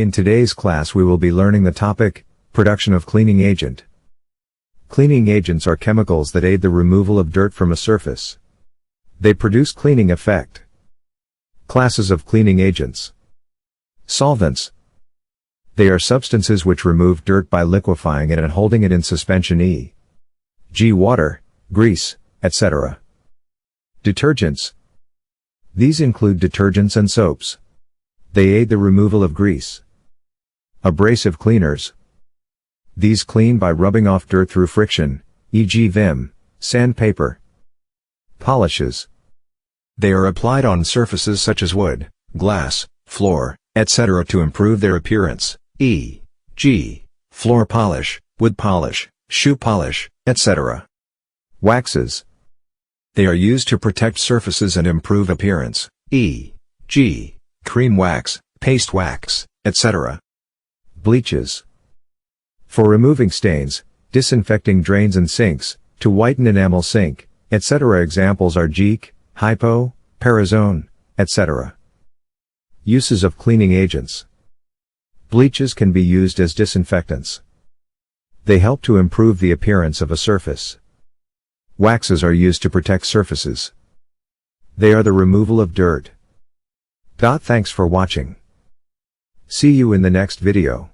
In today's class we will be learning the topic, production of cleaning agent. Cleaning agents are chemicals that aid the removal of dirt from a surface. They produce cleaning effect. Classes of cleaning agents. Solvents. They are substances which remove dirt by liquefying it and holding it in suspension, e.g. water, grease, etc. Detergents. These include detergents and soaps. They aid the removal of grease. Abrasive cleaners. These clean by rubbing off dirt through friction, e.g. vim, sandpaper. Polishes. They are applied on surfaces such as wood, glass, floor, etc. to improve their appearance, e.g. floor polish, wood polish, shoe polish, etc. Waxes. They are used to protect surfaces and improve appearance, e.g. cream wax, paste wax, etc. Bleaches. For removing stains, disinfecting drains and sinks, to whiten enamel sink, etc. Examples are Geek, Hypo, Parazone, etc. Uses of cleaning agents. Bleaches can be used as disinfectants. They help to improve the appearance of a surface. Waxes are used to protect surfaces. They are the removal of dirt. Thanks for watching. See you in the next video.